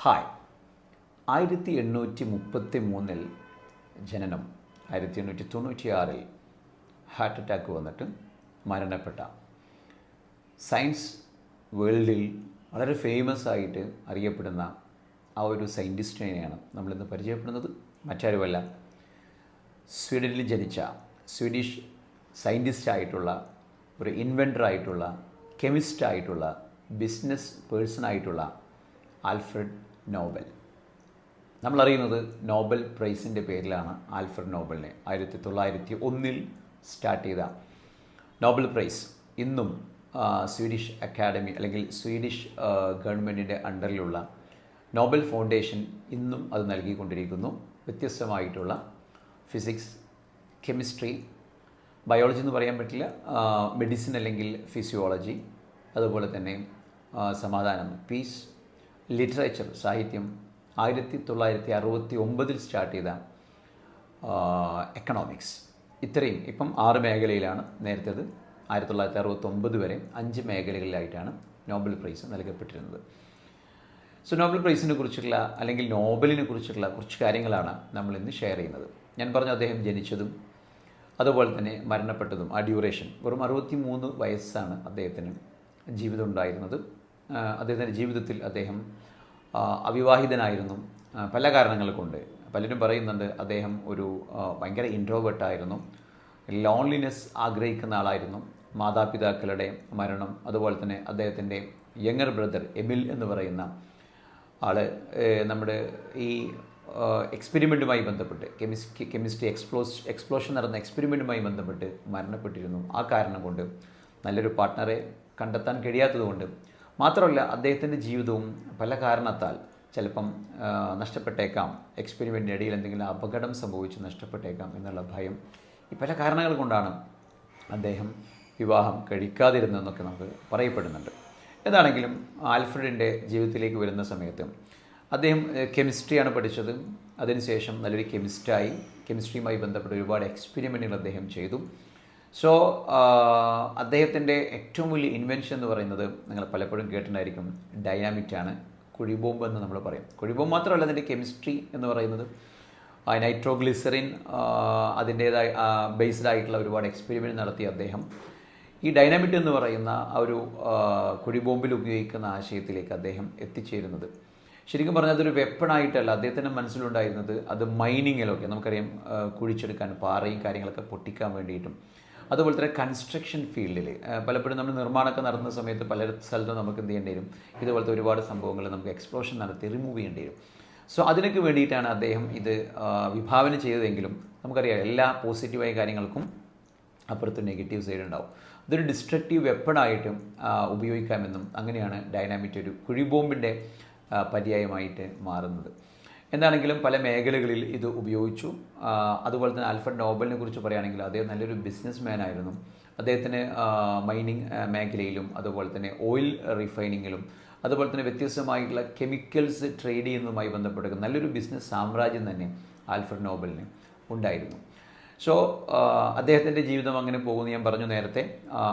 Hi. 1833 ജനനം, 1896 heart attack വന്നിട്ട് മരണപ്പെട്ട സയൻസ് വേൾഡിൽ വളരെ ഫേമസ് ആയിട്ട് അറിയപ്പെടുന്ന ആ ഒരു സയൻറ്റിസ്റ്റിനെയാണ് നമ്മളിന്ന് പരിചയപ്പെടുന്നത്. മറ്റാരുമല്ല, സ്വീഡനിൽ ജനിച്ച സ്വീഡിഷ് സയൻറ്റിസ്റ്റായിട്ടുള്ള ഒരു ഇൻവെൻറ്ററായിട്ടുള്ള കെമിസ്റ്റായിട്ടുള്ള ബിസിനസ് പേഴ്സണായിട്ടുള്ള ആൽഫ്രഡ് നോബൽ. നമ്മളറിയുന്നത് നോബൽ പ്രൈസിൻ്റെ പേരിലാണ് ആൽഫ്രഡ് നോബലിനെ. 1901 സ്റ്റാർട്ട് ചെയ്ത നോബൽ പ്രൈസ് ഇന്നും സ്വീഡിഷ് അക്കാഡമി അല്ലെങ്കിൽ സ്വീഡിഷ് ഗവൺമെൻറ്റിൻ്റെ അണ്ടറിലുള്ള നോബൽ ഫൗണ്ടേഷൻ ഇന്നും അത് നൽകിക്കൊണ്ടിരിക്കുന്നു. വ്യത്യസ്തമായിട്ടുള്ള ഫിസിക്സ്, കെമിസ്ട്രി, ബയോളജി എന്ന് പറയാൻ പറ്റില്ല, മെഡിസിൻ അല്ലെങ്കിൽ ഫിസിയോളജി, അതുപോലെ തന്നെ സമാധാനം, പീസ്, ലിറ്ററേച്ചർ, സാഹിത്യം, 1969 സ്റ്റാർട്ട് ചെയ്ത എക്കണോമിക്സ്, ഇത്രയും ഇപ്പം 6 മേഖലയിലാണ്. നേരത്തേത് 1969 വരെ 5 മേഖലകളിലായിട്ടാണ് നോബൽ പ്രൈസ് നൽകപ്പെട്ടിരുന്നത്. സോ നോബൽ പ്രൈസിനെ കുറിച്ചുള്ള അല്ലെങ്കിൽ നോബലിനെ കുറിച്ചുള്ള കുറച്ച് കാര്യങ്ങളാണ് നമ്മളിന്ന് ഷെയർ ചെയ്യുന്നത്. ഞാൻ പറഞ്ഞു, അദ്ദേഹം ജനിച്ചതും അതുപോലെ തന്നെ മരണപ്പെട്ടതും ആ ഡ്യൂറേഷൻ വെറും 63 വയസ്സാണ് അദ്ദേഹത്തിന് ജീവിതം ഉണ്ടായിരുന്നത്. അദ്ദേഹത്തിൻ്റെ ജീവിതത്തിൽ അദ്ദേഹം അവിവാഹിതനായിരുന്നു. പല കാരണങ്ങൾ കൊണ്ട് പലരും പറയുന്നുണ്ട് അദ്ദേഹം ഒരു ഭയങ്കര ഇൻട്രോവേർട്ടായിരുന്നു, ലോൺലിനെസ് ആഗ്രഹിക്കുന്ന ആളായിരുന്നു. മാതാപിതാക്കളുടെ മരണം, അതുപോലെ തന്നെ അദ്ദേഹത്തിൻ്റെ യങ്ങർ ബ്രദർ എമിൽ എന്ന് പറയുന്ന ആൾ നമ്മുടെ ഈ എക്സ്പെരിമെൻറ്റുമായി ബന്ധപ്പെട്ട് കെമിസ്ട്രി എക്സ്പ്ലോഷൻ നടന്ന എക്സ്പെരിമെൻറ്റുമായി ബന്ധപ്പെട്ട് മരണപ്പെട്ടിരുന്നു. ആ കാരണം കൊണ്ട് നല്ലൊരു പാർട്ട്ണറെ കണ്ടെത്താൻ കഴിയാത്തതുകൊണ്ട് മാത്രമല്ല, അദ്ദേഹത്തിൻ്റെ ജീവിതവും പല കാരണത്താൽ ചിലപ്പം നഷ്ടപ്പെട്ടേക്കാം. എക്സ്പെരിമെൻറ്റിൻ്റെ ഇടയിൽ എന്തെങ്കിലും അപകടം സംഭവിച്ച് നഷ്ടപ്പെട്ടേക്കാം എന്നുള്ള ഭയം, ഈ പല കാരണങ്ങൾ കൊണ്ടാണ് അദ്ദേഹം വിവാഹം കഴിക്കാതിരുന്നതെന്നൊക്കെ നമുക്ക് പറയപ്പെടുന്നുണ്ട്. ഏതാണെങ്കിലും ആൽഫ്രഡിൻ്റെ ജീവിതത്തിലേക്ക് വരുന്ന സമയത്ത് അദ്ദേഹം കെമിസ്ട്രിയാണ് പഠിച്ചത്. അതിനുശേഷം നല്ലൊരു കെമിസ്റ്റായി. കെമിസ്ട്രിയുമായി ബന്ധപ്പെട്ട ഒരുപാട് എക്സ്പെരിമെൻറ്റുകൾ അദ്ദേഹം ചെയ്തു. സോ അദ്ദേഹത്തിൻ്റെ ഏറ്റവും വലിയ ഇൻവെൻഷൻ എന്ന് പറയുന്നത് നിങ്ങൾ പലപ്പോഴും കേട്ടിട്ടുണ്ടായിരിക്കും, ഡൈനാമിറ്റാണ്. കുഴിബോംബ് എന്ന് നമ്മൾ പറയും. കുഴിബോംബ് മാത്രമല്ല, അതിൻ്റെ കെമിസ്ട്രി എന്ന് പറയുന്നത് നൈട്രോഗ്ലിസറിൻ അതിൻ്റേതായ ബേസ്ഡ് ആയിട്ടുള്ള ഒരുപാട് എക്സ്പെരിമെൻറ്റ് നടത്തിയ അദ്ദേഹം ഈ ഡൈനാമിറ്റ് എന്ന് പറയുന്ന ആ ഒരു കുഴിബോംബിൽ ഉപയോഗിക്കുന്ന ആശയത്തിലേക്ക് അദ്ദേഹം എത്തിച്ചേരുന്നത്. ശരിക്കും പറഞ്ഞാൽ അതൊരു വെപ്പണായിട്ടല്ല അദ്ദേഹത്തിൻ്റെ മനസ്സിലുണ്ടായിരുന്നത്. അത് മൈനിങ്ങിലൊക്കെ നമുക്കറിയാം, കുഴിച്ചെടുക്കാൻ പാറയും കാര്യങ്ങളൊക്കെ പൊട്ടിക്കാൻ വേണ്ടിയിട്ടും, അതുപോലെ തന്നെ കൺസ്ട്രക്ഷൻ ഫീൽഡിൽ പലപ്പോഴും നമ്മൾ നിർമ്മാണമൊക്കെ നടത്തുന്ന സമയത്ത് പല സ്ഥലത്തും നമുക്ക് എന്ത് ചെയ്യേണ്ടി വരും, ഇതുപോലത്തെ ഒരുപാട് സംഭവങ്ങൾ നമുക്ക് എക്സ്പ്ലോഷൻ നടത്തി റിമൂവ് ചെയ്യേണ്ടി വരും. സോ അതിനൊക്കെ വേണ്ടിയിട്ടാണ് അദ്ദേഹം ഇത് വിഭാവന ചെയ്തതെങ്കിലും നമുക്കറിയാം, എല്ലാ പോസിറ്റീവായ കാര്യങ്ങൾക്കും അപ്പുറത്ത് നെഗറ്റീവ് സൈഡ് ഉണ്ടാവും. ഇതൊരു ഡിസ്ട്രക്റ്റീവ് വെപ്പണായിട്ടും ഉപയോഗിക്കാമെന്നും അങ്ങനെയാണ് ഡൈനാമിറ്റ് ഒരു കുഴിബോംബിൻ്റെ പര്യായമായിട്ട് മാറുന്നത്. എന്താണെങ്കിലും പല മേഖലകളിൽ ഇത് ഉപയോഗിച്ചു. അതുപോലെ തന്നെ ആൽഫ്രഡ് നോബലിനെ കുറിച്ച് പറയുകയാണെങ്കിൽ അദ്ദേഹം നല്ലൊരു ബിസിനസ് മാൻ ആയിരുന്നു. അദ്ദേഹത്തിന് മൈനിങ് മേഖലയിലും അതുപോലെ തന്നെ ഓയിൽ റിഫൈനിങ്ങിലും അതുപോലെ തന്നെ വ്യത്യസ്തമായിട്ടുള്ള കെമിക്കൽസ് ട്രേഡ് ചെയ്യുന്നതുമായി ബന്ധപ്പെട്ട നല്ലൊരു ബിസിനസ് സാമ്രാജ്യം തന്നെ ആൽഫ്രഡ് നോബലിന് ഉണ്ടായിരുന്നു. സോ അദ്ദേഹത്തിൻ്റെ ജീവിതം അങ്ങനെ പോകുന്നു. ഞാൻ പറഞ്ഞു നേരത്തെ,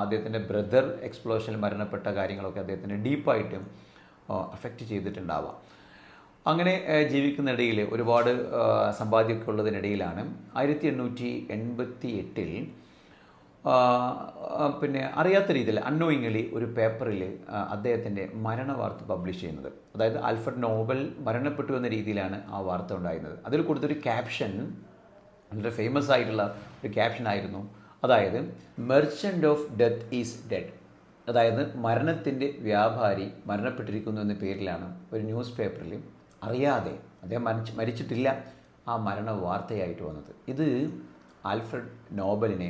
അദ്ദേഹത്തിൻ്റെ ബ്രദർ എക്സ്പ്ലോഷനിൽ മരണപ്പെട്ട കാര്യങ്ങളൊക്കെ അദ്ദേഹത്തിന് ഡീപ്പായിട്ട് അഫക്റ്റ് ചെയ്തിട്ടുണ്ടാവാം. അങ്ങനെ ജീവിക്കുന്നിടയിൽ ഒരുപാട് സമ്പാദ്യമൊക്കെ ഉള്ളതിനിടയിലാണ് 1888 പിന്നെ അറിയാത്ത രീതിയിൽ അൺനോയിങ്ലി ഒരു പേപ്പറിൽ അദ്ദേഹത്തിൻ്റെ മരണവാർത്ത പബ്ലിഷ് ചെയ്യുന്നത്. അതായത് ആൽഫ്രഡ് നോബൽ മരണപ്പെട്ടു എന്ന രീതിയിലാണ് ആ വാർത്ത ഉണ്ടായിരുന്നത്. അതിൽ കൊടുത്തൊരു ക്യാപ്ഷൻ വളരെ ഫേമസ് ആയിട്ടുള്ള ഒരു ക്യാപ്ഷൻ ആയിരുന്നു. അതായത് merchant of death is dead. അതായത് മരണത്തിൻ്റെ വ്യാപാരി മരണപ്പെട്ടിരിക്കുന്നു എന്ന പേരിലാണ് ഒരു ന്യൂസ് പേപ്പറിൽ അറിയാതെ അദ്ദേഹം മരിച്ചിട്ടില്ല ആ മരണ വാർത്തയായിട്ട് വന്നത്. ഇത് ആൽഫ്രഡ് നോബലിനെ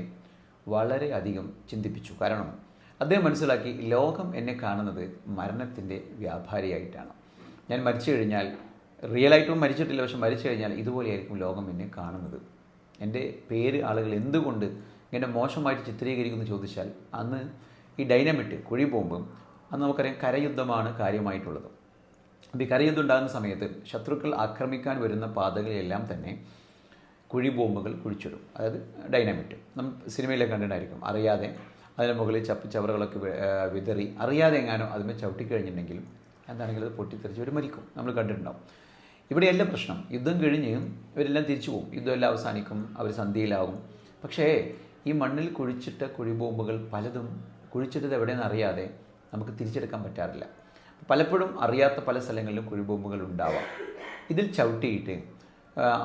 വളരെയധികം ചിന്തിപ്പിച്ചു. കാരണം അദ്ദേഹം മനസ്സിലാക്കി, ലോകം എന്നെ കാണുന്നത് മരണത്തിൻ്റെ വ്യാപാരിയായിട്ടാണ്. ഞാൻ മരിച്ചു കഴിഞ്ഞാൽ, റിയലായിട്ടും മരിച്ചിട്ടില്ല, പക്ഷെ മരിച്ചു കഴിഞ്ഞാൽ ഇതുപോലെയായിരിക്കും ലോകം എന്നെ കാണുന്നത്. എൻ്റെ പേര് ആളുകൾ എന്തുകൊണ്ട് ഇങ്ങനെ മോശമായിട്ട് ചിത്രീകരിക്കുമെന്ന് ചോദിച്ചാൽ, അന്ന് ഈ ഡൈനാമിറ്റ് കുഴിബോംബ് അന്ന് നമുക്കറിയാം കരയുദ്ധമാണ് കാര്യമായിട്ടുള്ളത്. ഈ കരയുദ്ധം ഉണ്ടാകുന്ന സമയത്ത് ശത്രുക്കൾ ആക്രമിക്കാൻ വരുന്ന പാതകളെല്ലാം തന്നെ കുഴിബോംബുകൾ കുഴിച്ചിടും. അതായത് ഡൈനാമിറ്റ് നമ്മൾ സിനിമയിലൊക്കെ കണ്ടിട്ടുണ്ടായിരിക്കും. അറിയാതെ അതിന് മുകളിൽ ചവറുകളൊക്കെ വിതറി അറിയാതെ എങ്ങാനോ അതിന്മേൽ ചവിട്ടിക്കഴിഞ്ഞിട്ടുണ്ടെങ്കിൽ എന്താണെങ്കിലും അത് പൊട്ടിത്തെറിച്ച് ഇവർ മരിക്കും, നമ്മൾ കണ്ടിട്ടുണ്ടാവും. ഇവിടെയല്ല പ്രശ്നം. യുദ്ധം കഴിഞ്ഞ് ഇവരെല്ലാം തിരിച്ചു പോകും, യുദ്ധമെല്ലാം അവസാനിക്കും, അവർ സന്ധിയിലാവും. പക്ഷേ ഈ മണ്ണിൽ കുഴിച്ചിട്ട കുഴിബോംബുകൾ പലതും കുഴിച്ചിട്ടത് എവിടെയെന്ന് അറിയാതെ നമുക്ക് തിരിച്ചെടുക്കാൻ പറ്റാറില്ല. പലപ്പോഴും അറിയാത്ത പല സ്ഥലങ്ങളിലും കുഴിബോംബുകൾ ഉണ്ടാവാം. ഇതിൽ ചവിട്ടിയിട്ട്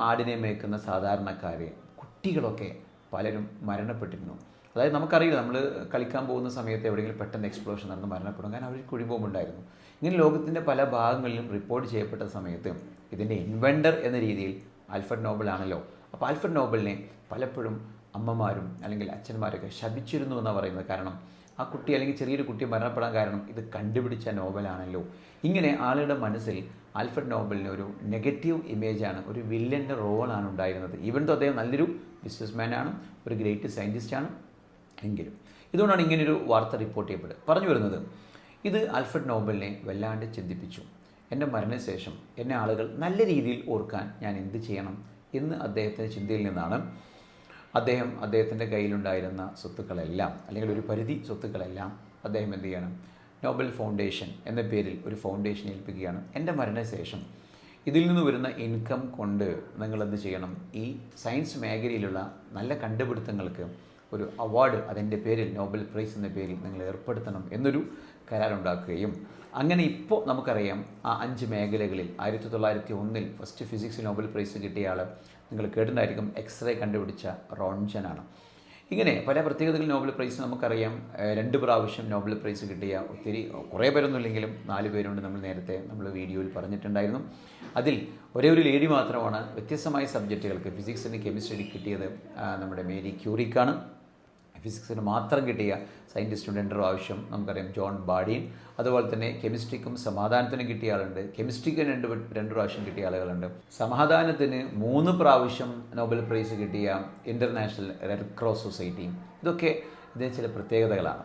ആടിനെ മേയ്ക്കുന്ന സാധാരണക്കാർ, കുട്ടികളൊക്കെ പലരും മരണപ്പെട്ടിരുന്നു. അതായത് നമുക്കറിയില്ല, നമ്മൾ കളിക്കാൻ പോകുന്ന സമയത്ത് എവിടെയെങ്കിലും പെട്ടെന്ന് എക്സ്പ്ലോഷൻ നടന്ന് മരണപ്പെടും, കാരണം അവർ കുഴിബോംബുണ്ടായിരുന്നു. ഇങ്ങനെ ലോകത്തിൻ്റെ പല ഭാഗങ്ങളിലും റിപ്പോർട്ട് ചെയ്യപ്പെട്ട സമയത്ത് ഇതിൻ്റെ ഇൻവെൻഡർ എന്ന രീതിയിൽ ആൽഫ്രഡ് നോബൽ ആണല്ലോ. അപ്പോൾ ആൽഫ്രഡ് നോബലിനെ പലപ്പോഴും അമ്മമാരും അല്ലെങ്കിൽ അച്ഛന്മാരൊക്കെ ശപിച്ചിരുന്നു എന്നാണ് പറയുന്നത്. കാരണം ആ കുട്ടി അല്ലെങ്കിൽ ചെറിയൊരു കുട്ടി മരണപ്പെടാൻ കാരണം ഇത് കണ്ടുപിടിച്ച നോബലാണല്ലോ. ഇങ്ങനെ ആളുടെ മനസ്സിൽ ആൽഫ്രഡ് നോബലിന് ഒരു നെഗറ്റീവ് ഇമേജാണ്, ഒരു വില്ലൻ്റെ റോളാണ് ഉണ്ടായിരുന്നത്. ഈവൻ തോ അദ്ദേഹം നല്ലൊരു ബിസിനസ്മാനാണ്, ഒരു ഗ്രേറ്റ് സയൻറ്റിസ്റ്റാണ് എങ്കിലും. ഇതുകൊണ്ടാണ് ഇങ്ങനൊരു വാർത്ത റിപ്പോർട്ട് ചെയ്യപ്പെടുന്നത്. പറഞ്ഞു വരുന്നത്, ഇത് ആൽഫ്രഡ് നോബലിനെ വല്ലാണ്ട് ചിന്തിപ്പിച്ചു. എൻ്റെ മരണശേഷം എന്നെ ആളുകൾ നല്ല രീതിയിൽ ഓർക്കാൻ ഞാൻ എന്ത് ചെയ്യണം എന്ന് അദ്ദേഹത്തിൻ്റെ ചിന്തയിൽ നിന്നാണ് അദ്ദേഹത്തിൻ്റെ കയ്യിലുണ്ടായിരുന്ന സ്വത്തുക്കളെല്ലാം, അല്ലെങ്കിൽ ഒരു പരിധി സ്വത്തുക്കളെല്ലാം അദ്ദേഹം എന്ത് ചെയ്യണം, നോബൽ ഫൗണ്ടേഷൻ എന്ന പേരിൽ ഒരു ഫൗണ്ടേഷൻ ഏൽപ്പിക്കുകയാണ്. എൻ്റെ മരണശേഷം ഇതിൽ നിന്ന് വരുന്ന ഇൻകം കൊണ്ട് നിങ്ങളെന്ത് ചെയ്യണം, ഈ സയൻസ് മേഖലയിലുള്ള നല്ല കണ്ടുപിടുത്തങ്ങൾക്ക് ഒരു അവാർഡ് അതിൻ്റെ പേരിൽ, നോബൽ പ്രൈസ് എന്ന പേരിൽ നിങ്ങൾ ഏർപ്പെടുത്തണം എന്നൊരു കരാറുണ്ടാക്കുകയും അങ്ങനെ ഇപ്പോൾ നമുക്കറിയാം ആ 5 മേഖലകളിൽ 1901 ഫസ്റ്റ് ഫിസിക്സിൽ നോബൽ പ്രൈസ് കിട്ടിയ ആൾ നിങ്ങൾ കേട്ടിട്ടുണ്ടായിരിക്കും, എക്സ്റേ കണ്ടുപിടിച്ച റോൺജനാണ്. ഇങ്ങനെ പല പ്രത്യേകതകൾ നോബൽ പ്രൈസ് നമുക്കറിയാം. 2 പ്രാവശ്യം നോബൽ പ്രൈസ് കിട്ടിയ കുറേ പേരൊന്നുമില്ലെങ്കിലും 4 പേരുണ്ട്. നേരത്തെ നമ്മൾ വീഡിയോയിൽ പറഞ്ഞിട്ടുണ്ടായിരുന്നു. അതിൽ ഒരേ ഒരു ലേഡി മാത്രമാണ് വ്യത്യസ്തമായ സബ്ജക്റ്റുകൾക്ക്, ഫിസിക്സിന് കെമിസ്ട്രി കിട്ടിയത് നമ്മുടെ മേരി ക്യൂറിക്കാണ്. ഫിസിക്സിന് മാത്രം കിട്ടിയ സയൻറ്റിസ്റ്റുണ്ട് 2 പ്രാവശ്യം നമുക്കറിയാം, ജോൺ ബാഡിൻ. അതുപോലെ തന്നെ കെമിസ്ട്രിക്കും സമാധാനത്തിനും കിട്ടിയ ആളുണ്ട്, കെമിസ്ട്രിക്ക് 2 പ്രാവശ്യം കിട്ടിയ ആളുകളുണ്ട്. സമാധാനത്തിന് 3 പ്രാവശ്യം നോബൽ പ്രൈസ് കിട്ടിയ ഇൻ്റർനാഷണൽ റെഡ് ക്രോസ് സൊസൈറ്റി. ഇതൊക്കെ ഇതിന് ചില പ്രത്യേകതകളാണ്.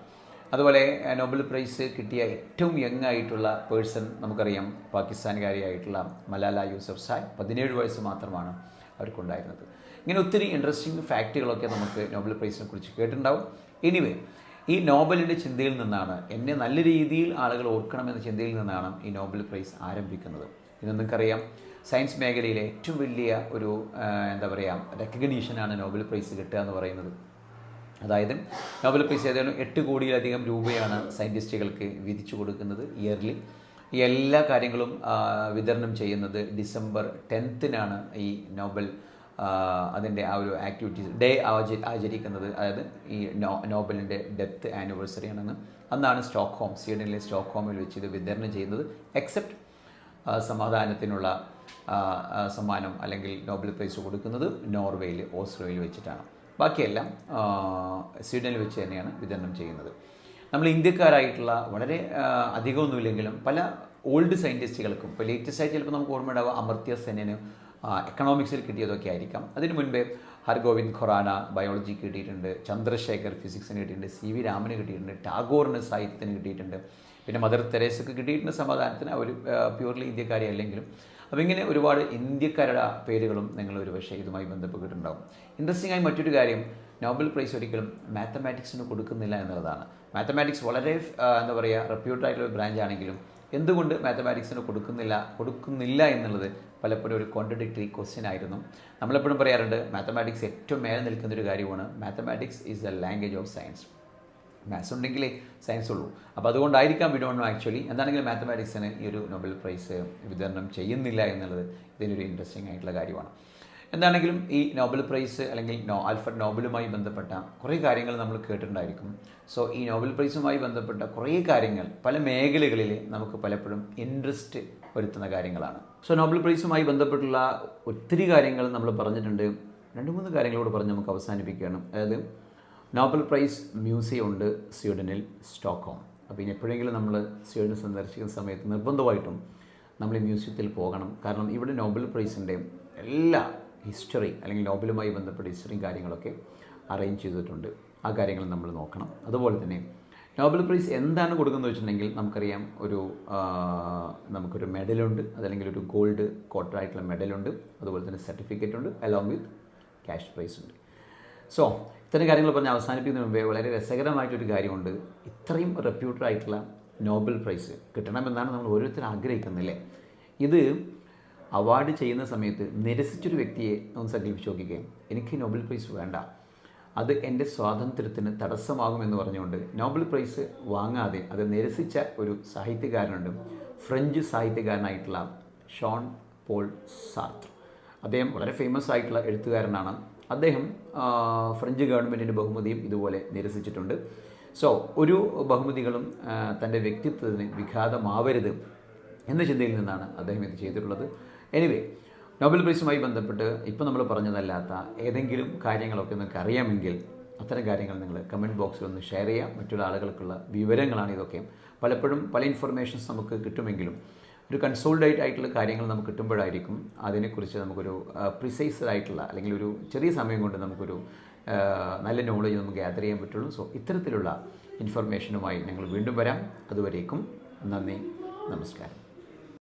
അതുപോലെ നോബൽ പ്രൈസ് കിട്ടിയ ഏറ്റവും യങ് ആയിട്ടുള്ള പേഴ്സൺ നമുക്കറിയാം, പാകിസ്ഥാൻകാരിയായിട്ടുള്ള മലാല യൂസഫ്സായ്. 17 വയസ്സ് മാത്രമാണ് അവർക്കുണ്ടായിരുന്നത്. ഇങ്ങനെ ഒത്തിരി ഇൻട്രസ്റ്റിംഗ് ഫാക്റ്റുകളൊക്കെ നമുക്ക് നോബൽ പ്രൈസിനെ കുറിച്ച് കേട്ടിട്ടുണ്ടാവും. എനിവേ, ഈ നോബലിൻ്റെ ചിന്തയിൽ നിന്നാണ്, എന്നെ നല്ല രീതിയിൽ ആളുകൾ ഓർക്കണമെന്ന ചിന്തയിൽ നിന്നാണ് ഈ നോബൽ പ്രൈസ് ആരംഭിക്കുന്നത്. ഇത് നിങ്ങൾക്കറിയാം, സയൻസ് മേഖലയിലെ ഏറ്റവും വലിയ ഒരു റെക്കഗ്നീഷനാണ് നോബൽ പ്രൈസ് കിട്ടുക എന്ന് പറയുന്നത്. അതായത് നോബൽ പ്രൈസ് ഏതായാലും 8 കോടിയിലധികം രൂപയാണ് സയൻറ്റിസ്റ്റുകൾക്ക് വിധിച്ചു കൊടുക്കുന്നത് ഇയർലി. ഈ എല്ലാ കാര്യങ്ങളും വിതരണം ചെയ്യുന്നത് ഡിസംബർ 10-നാണ് ഈ നോബൽ അതിൻ്റെ ആ ഒരു ആക്ടിവിറ്റീസ് ഡേ ആചരിക്കുന്നത്. അതായത് ഈ നോബലിൻ്റെ ഡെത്ത് ആനിവേഴ്സറി ആണെന്ന്. അന്നാണ് സ്വീഡനിലെ സ്റ്റോക്ക്ഹോമിൽ വെച്ച് ഇത് വിതരണം ചെയ്യുന്നത്. എക്സെപ്റ്റ് സമാധാനത്തിനുള്ള സമ്മാനം അല്ലെങ്കിൽ നോബൽ പ്രൈസ് കൊടുക്കുന്നത് നോർവേയിൽ, ഓസ്ലോയിൽ വെച്ചിട്ടാണ്. ബാക്കിയെല്ലാം സ്വീഡനിൽ വെച്ച് തന്നെയാണ് വിതരണം ചെയ്യുന്നത്. നമ്മൾ ഇന്ത്യക്കാരായിട്ടുള്ള വളരെ അധികമൊന്നുമില്ലെങ്കിലും പല ഓൾഡ് സയൻറ്റിസ്റ്റുകൾക്കും, ഇപ്പോൾ ലേറ്റസ്റ്റ് ആയിട്ട് ചിലപ്പോൾ നമുക്ക് ഓർമ്മയുണ്ടാവുക അമർത്യ സെന്നിന് എക്കണോമിക്സിൽ കിട്ടിയതൊക്കെ ആയിരിക്കാം. അതിന് മുൻപേ ഹർഗോവിന്ദ് ഖൊറാന ബയോളജി കിട്ടിയിട്ടുണ്ട്, ചന്ദ്രശേഖർ ഫിസിക്സിന് കിട്ടിയിട്ടുണ്ട്, CV രാമന് കിട്ടിയിട്ടുണ്ട്, ടാഗോറിന് സാഹിത്യത്തിന് കിട്ടിയിട്ടുണ്ട്, പിന്നെ മദർ തെരേസക്ക് കിട്ടിയിട്ടുണ്ട് സമാധാനത്തിന്. അവർ പ്യൂർലി ഇന്ത്യക്കാരി അല്ലെങ്കിലും. അപ്പോൾ ഇങ്ങനെ ഒരുപാട് ഇന്ത്യക്കാരുടെ പേരുകളും നിങ്ങൾ ഒരുപക്ഷെ ഇതുമായി ബന്ധപ്പെട്ടിട്ടുണ്ടാകും. ഇൻട്രസ്റ്റിംഗ് ആയി മറ്റൊരു കാര്യം, നോബൽ പ്രൈസ് ഒരിക്കലും മാത്തമാറ്റിക്സിന് കൊടുക്കുന്നില്ല എന്നുള്ളതാണ്. മാത്തമാറ്റിക്സ് വളരെ റെപ്യൂട്ടഡ് ആയിട്ടുള്ള ഒരു ബ്രാഞ്ച് ആണെങ്കിലും എന്തുകൊണ്ട് മാത്തമാറ്റിക്സിന് കൊടുക്കുന്നില്ല എന്നുള്ളത് പലപ്പോഴും ഒരു കോൺട്രഡിക്ടറി ക്വസ്റ്റ്യൻ ആയിരുന്നു. നമ്മളെപ്പോഴും പറയാറുണ്ട്, മാത്തമാറ്റിക്സ് ഏറ്റവും മേലെ നിൽക്കുന്നൊരു കാര്യമാണ്. Mathematics is the language of science. Maths ഉണ്ടെങ്കിലേ സയൻസ് ഉള്ളൂ. അപ്പോൾ അതുകൊണ്ടായിരിക്കാം വി ഡോണ്ട് നോ ആക്ച്വലി എന്താണെങ്കിലും മാത്തമാറ്റിക്സിന് ഈ ഒരു നോബൽ പ്രൈസ് വിതരണം ചെയ്യുന്നില്ല എന്നുള്ളത് ഇതിനൊരു ഇൻട്രസ്റ്റിംഗ് ആയിട്ടുള്ള കാര്യമാണ്. എന്താണെങ്കിലും ഈ നോബൽ പ്രൈസ് അല്ലെങ്കിൽ ആൽഫ്രഡ് നോബലുമായി ബന്ധപ്പെട്ട കുറേ കാര്യങ്ങൾ നമ്മൾ കേട്ടിട്ടുണ്ടായിരിക്കും. സോ ഈ നോബൽ പ്രൈസുമായി ബന്ധപ്പെട്ട കുറേ കാര്യങ്ങൾ പല മേഖലകളിൽ നമുക്ക് പലപ്പോഴും ഇൻട്രസ്റ്റ് വരുത്തുന്ന കാര്യങ്ങളാണ്. സോ നോബൽ പ്രൈസുമായി ബന്ധപ്പെട്ടുള്ള ഒത്തിരി കാര്യങ്ങൾ നമ്മൾ പറഞ്ഞിട്ടുണ്ട്. 2-3 കാര്യങ്ങളോട് പറഞ്ഞ് നമുക്ക് അവസാനിപ്പിക്കുകയാണ്. അതായത് നോബൽ പ്രൈസ് മ്യൂസിയം ഉണ്ട് സ്വീഡനിൽ, സ്റ്റോക്ക്ഹോം. അപ്പോൾ ഇനി എപ്പോഴെങ്കിലും നമ്മൾ സ്വീഡൻ സന്ദർശിക്കുന്ന സമയത്ത് നിർബന്ധമായിട്ടും നമ്മൾ ഈ മ്യൂസിയത്തിൽ പോകണം. കാരണം ഇവിടെ നോബൽ പ്രൈസിൻ്റെ എല്ലാ ഹിസ്റ്ററി അല്ലെങ്കിൽ നോബലുമായി ബന്ധപ്പെട്ട ഹിസ്റ്ററിയും കാര്യങ്ങളൊക്കെ അറേഞ്ച് ചെയ്തിട്ടുണ്ട്. ആ കാര്യങ്ങൾ നമ്മൾ നോക്കണം. അതുപോലെ തന്നെ നോബൽ പ്രൈസ് എന്താണ് കൊടുക്കുന്നത് വെച്ചിട്ടുണ്ടെങ്കിൽ നമുക്കറിയാം, നമുക്കൊരു മെഡലുണ്ട്, അതല്ലെങ്കിൽ ഒരു ഗോൾഡ് കോട്ടറായിട്ടുള്ള മെഡലുണ്ട്, അതുപോലെ തന്നെ സർട്ടിഫിക്കറ്റ് ഉണ്ട്, അലോങ് വിത്ത് ക്യാഷ് പ്രൈസ് ഉണ്ട്. സോ ഇത്തരം കാര്യങ്ങൾ പറഞ്ഞ് അവസാനിപ്പിക്കുന്നതിന് മുമ്പേ വളരെ രസകരമായിട്ടൊരു കാര്യമുണ്ട്. ഇത്രയും റെപ്യൂട്ടഡ് ആയിട്ടുള്ള നോബൽ പ്രൈസ് കിട്ടണമെന്നാണ് നമ്മൾ ഓരോരുത്തരും ആഗ്രഹിക്കുന്നില്ലേ. ഇത് അവാർഡ് ചെയ്യുന്ന സമയത്ത് നിരസിച്ചൊരു വ്യക്തിയെ ഒന്ന് സങ്കല്പിച്ച് നോക്കുകയും എനിക്ക് നോബൽ പ്രൈസ് വേണ്ട, അത് എൻ്റെ സ്വാതന്ത്ര്യത്തിന് തടസ്സമാകുമെന്ന് പറഞ്ഞുകൊണ്ട് നോബൽ പ്രൈസ് വാങ്ങാതെ അത് നിരസിച്ച ഒരു സാഹിത്യകാരനുണ്ട്, ഫ്രഞ്ച് സാഹിത്യകാരനായിട്ടുള്ള ഷോൺ പോൾ സാർത്ര. അദ്ദേഹം വളരെ ഫേമസ് ആയിട്ടുള്ള എഴുത്തുകാരനാണ്. അദ്ദേഹം ഫ്രഞ്ച് ഗവൺമെൻറ്റിൻ്റെ ബഹുമതിയും ഇതുപോലെ നിരസിച്ചിട്ടുണ്ട്. സോ ഒരു ബഹുമതികളും തൻ്റെ വ്യക്തിത്വത്തിന് വിഘാതമാവരുത് എന്ന ചിന്തയിൽ നിന്നാണ് അദ്ദേഹം ഇത് ചെയ്തിട്ടുള്ളത്. എനിവേ, നോബൽ പ്രൈസുമായി ബന്ധപ്പെട്ട് ഇപ്പോൾ നമ്മൾ പറഞ്ഞതല്ലാത്ത ഏതെങ്കിലും കാര്യങ്ങളൊക്കെ നിങ്ങൾക്ക് അറിയാമെങ്കിൽ അത്തരം കാര്യങ്ങൾ നിങ്ങൾ കമൻറ്റ് ബോക്സിൽ ഒന്ന് ഷെയർ ചെയ്യാം. മറ്റുള്ള ആളുകൾക്കുള്ള വിവരങ്ങളാണ് ഇതൊക്കെ. പലപ്പോഴും പല ഇൻഫർമേഷൻസ് നമുക്ക് കിട്ടുമെങ്കിലും ഒരു കൺസോൾഡേറ്റ് ആയിട്ടുള്ള കാര്യങ്ങൾ നമുക്ക് കിട്ടുമ്പോഴായിരിക്കും അതിനെക്കുറിച്ച് നമുക്കൊരു പ്രിസൈസ്ഡ് ആയിട്ടുള്ള അല്ലെങ്കിൽ ഒരു ചെറിയ സമയം കൊണ്ട് നമുക്കൊരു നല്ല നോളജ് നമുക്ക് ഗ്യാദർ ചെയ്യാൻ പറ്റുള്ളൂ. സോ ഇത്തരത്തിലുള്ള ഇൻഫർമേഷനുമായി ഞങ്ങൾ വീണ്ടും വരാം. അതുവരേക്കും നന്ദി, നമസ്കാരം.